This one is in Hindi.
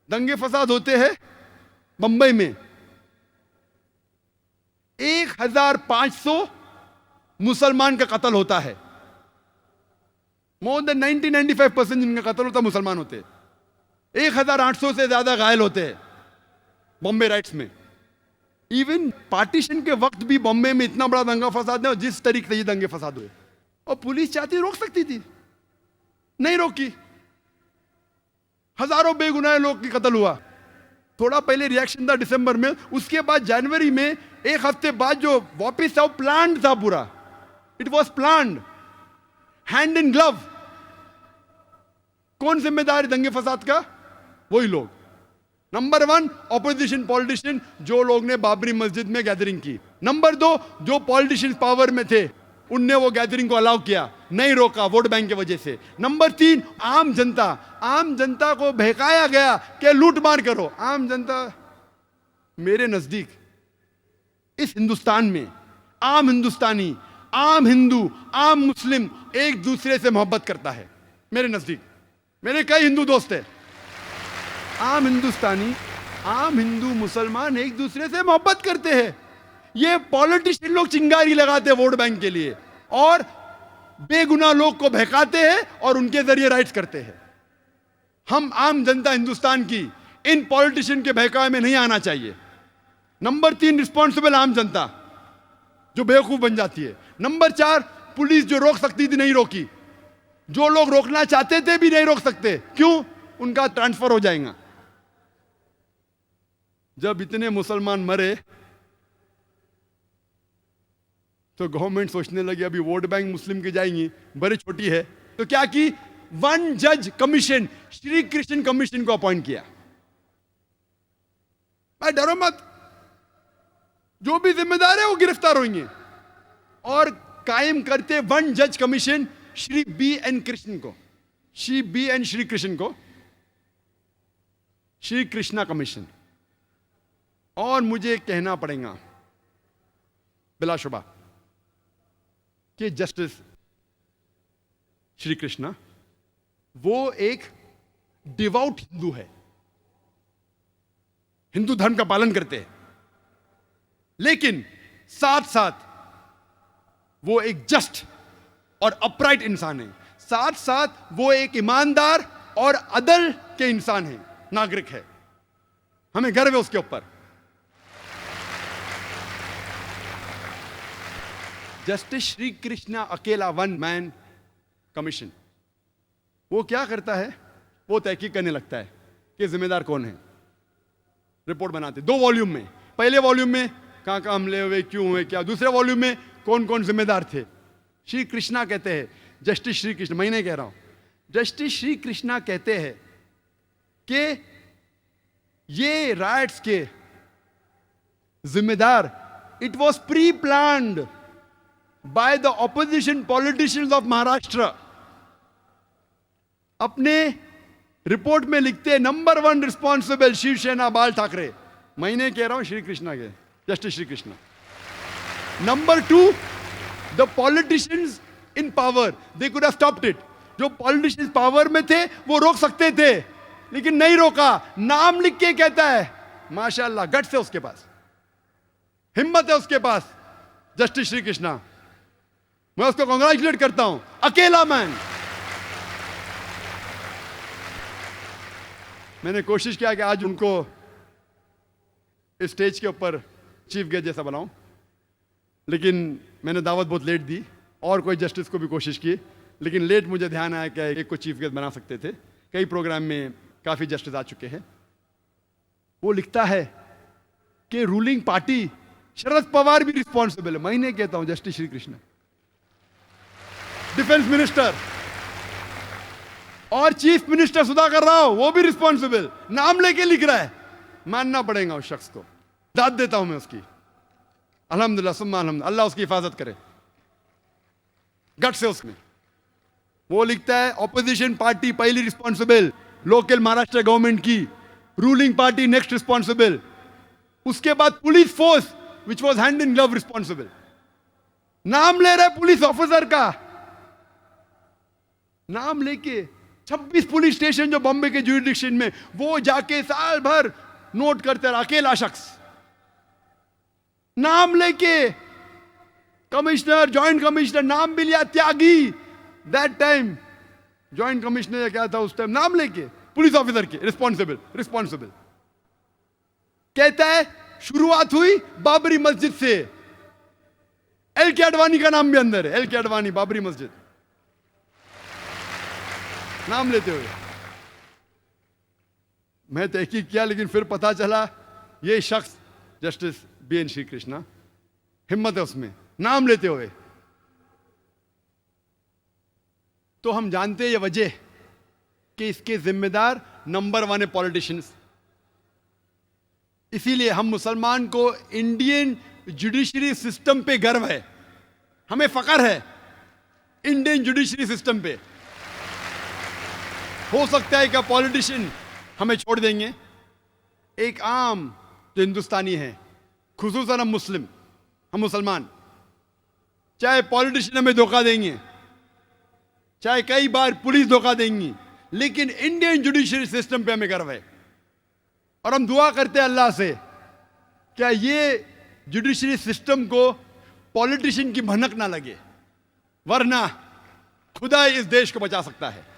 दंगे फसाद होते हैं बंबई में, 1500 मुसलमान का कत्ल होता है। मोर देन 90-95% जिनका कत्ल होता है मुसलमान होते हैं। 1800 से ज्यादा घायल होते हैं बॉम्बे राइट्स में। इवन पार्टीशन के वक्त भी बॉम्बे में इतना बड़ा दंगा फसाद है, जिस तरीके से ये दंगे फसाद हुए, और पुलिस चाहती रोक सकती थी, नहीं रोकी। हजारों बेगुनाह लोग की कत्ल हुआ। थोड़ा पहले रिएक्शन था दिसंबर में, उसके बाद जनवरी में, एक हफ्ते बाद जो वापिस था, प्लान था पूरा। It was planned, hand in glove. कौन जिम्मेदार दंगे फसाद का? वही लोग। नंबर 1 ऑपोजिशन पॉलिटिशियन, जो लोग ने बाबरी मस्जिद में गैदरिंग की। नंबर 2 जो पॉलिटिशियन पावर में थे, उनने वो गैदरिंग को अलाउ किया, नहीं रोका वोट बैंक की वजह से। नंबर 3 आम जनता, आम जनता को बहकाया गया कि लूट मार करो। आम जनता, मेरे नजदीक इस हिंदुस्तान में आम हिंदुस्तानी, आम हिंदू, आम मुस्लिम एक दूसरे से मोहब्बत करता है। मेरे नजदीक मेरे कई हिंदू दोस्त हैं। आम हिंदुस्तानी, आम हिंदू, मुसलमान एक दूसरे से मोहब्बत करते हैं। ये पॉलिटिशियन लोग चिंगारी लगाते हैं वोट बैंक के लिए, और बेगुनाह लोग को बहकाते हैं और उनके जरिए राइट्स करते हैं। हम आम जनता हिंदुस्तान की इन पॉलिटिशियन के बहकावे में नहीं आना चाहिए। नंबर 3 रिस्पॉन्सिबल आम जनता, जो बेवकूफ बन जाती है। नंबर 4 पुलिस, जो रोक सकती थी नहीं रोकी। जो लोग रोकना चाहते थे भी नहीं रोक सकते। क्यों? उनका ट्रांसफर हो जाएगा। जब इतने मुसलमान मरे तो गवर्नमेंट सोचने लगी अभी वोट बैंक मुस्लिम की जाएंगी, बड़ी छोटी है, तो क्या की? 1 जज कमीशन, श्री कृष्ण कमीशन को अपॉइंट किया। भाई डरो मत, जो भी जिम्मेदार है वो गिरफ्तार होंगे। और कायम करते 1 जज कमीशन श्री बी.एन. कृष्ण को, श्री बी.एन. श्री कृष्ण को श्री कृष्णा कमीशन। और मुझे कहना पड़ेगा बिलाशुबा कि जस्टिस श्री कृष्णा वो एक डिवाउट हिंदू है, हिंदू धर्म का पालन करते हैं, लेकिन साथ साथ वो एक जस्ट और अपराइट इंसान है। साथ साथ वो एक ईमानदार और अदल के इंसान है, नागरिक है। हमें गर्व है उसके ऊपर। जस्टिस श्री कृष्णा अकेला 1 मैन कमीशन, वो क्या करता है? वो तहकीक करने लगता है कि जिम्मेदार कौन है। रिपोर्ट बनाते 2 वॉल्यूम में। पहले वॉल्यूम में कहां हमले हुए, क्यों हुए, क्या। दूसरे वॉल्यूम में कौन कौन जिम्मेदार थे। श्री कृष्णा कहते हैं, जस्टिस श्री कृष्ण, मैं नहीं कह रहा हूं, जस्टिस श्री कृष्णा कहते हैं कि ये राइट्स के जिम्मेदार, it was pre planned by the opposition politicians of Maharashtra. अपने रिपोर्ट में लिखते हैं नंबर 1 रिस्पॉन्सिबल शिवसेना बाल ठाकरे। मैं नहीं कह रहा हूं, श्री कृष्णा के, justice Shri Krishna. Number 2 the politicians in power, they could have stopped it. जो पॉलिटिशियंस पावर में थे वो रोक सकते थे, लेकिन नहीं रोका। नाम लिख के कहता है, माशाल्लाह, गट्स है उसके पास, हिम्मत है उसके पास, जस्टिस श्री कृष्णा। मैं उसको कांग्रेचुलेट करता हूं, अकेला मैन। मैंने कोशिश किया कि आज उनको स्टेज के ऊपर चीफ गेस्ट जैसा बनाऊं, लेकिन मैंने दावत बहुत लेट दी। और कोई जस्टिस को भी कोशिश की, लेकिन लेट मुझे ध्यान आया कि एक को चीफ गेस्ट बना सकते थे। कई प्रोग्राम में काफी जस्टिस आ चुके हैं। वो लिखता है कि रूलिंग पार्टी, शरद पवार भी रिस्पॉन्सिबल है। मैं नहीं कहता हूं, justice Shri Krishna. Defence minister और चीफ मिनिस्टर सुधाकर राव, वो भी रिस्पॉन्सिबल, नाम लेके लिख रहा है। मानना पड़ेगा उस शख्स को, दाद देता हूं मैं उसकी। अल्हम्दुलिल्लाह सुम्मा अल्हम्दुलिल्लाह, अल्लाह उसकी हिफाजत करे। गट से उसमें वो लिखता है ऑपोजिशन पार्टी पहली रिस्पॉन्सिबल, लोकल महाराष्ट्र गवर्नमेंट की, रूलिंग पार्टी नेक्स्ट रिस्पॉन्सिबल, उसके बाद police force which was hand in glove responsible. नाम ले रहा है पुलिस ऑफिसर का, नाम लेके 26 पुलिस स्टेशन जो बॉम्बे के ज्यूरिडिक्शन में, वो जाके साल भर नोट करते रहा, अकेला शख्स नाम लेके, कमिश्नर, जॉइंट कमिश्नर, नाम भी लिया, त्यागी दैट टाइम, जॉइंट कमिश्नर क्या था उस टाइम, नाम लेके पुलिस ऑफिसर के, रिस्पॉन्सिबल कहता है शुरुआत हुई बाबरी मस्जिद से। एल के अडवाणी का नाम भी अंदर है, एल के अडवाणी, बाबरी मस्जिद नाम लेते हुए। मैं तहकीक किया, लेकिन फिर पता चला ये शख्स जस्टिस BN श्री कृष्णा, हिम्मत है उसमें नाम लेते हुए। तो हम जानते हैं ये वजह कि इसके जिम्मेदार नंबर 1 है पॉलिटिशियंस। इसीलिए हम मुसलमान को इंडियन जुडिशरी सिस्टम पे गर्व है, हमें फख्र है इंडियन जुडिशरी सिस्टम पे। हो सकता है कि पॉलिटिशियन हमें छोड़ देंगे, एक आम जो हिंदुस्तानी है, खुसूसन हम मुस्लिम, हम मुसलमान, चाहे पॉलिटिशियन हमें धोखा देंगे, चाहे कई बार पुलिस धोखा देंगी, लेकिन इंडियन जुडिशरी सिस्टम पे हमें गर्व है। और हम दुआ करते हैं अल्लाह से, क्या ये जुडिशरी सिस्टम को पॉलिटिशियन की भनक ना लगे, वरना खुदा इस देश को बचा सकता है।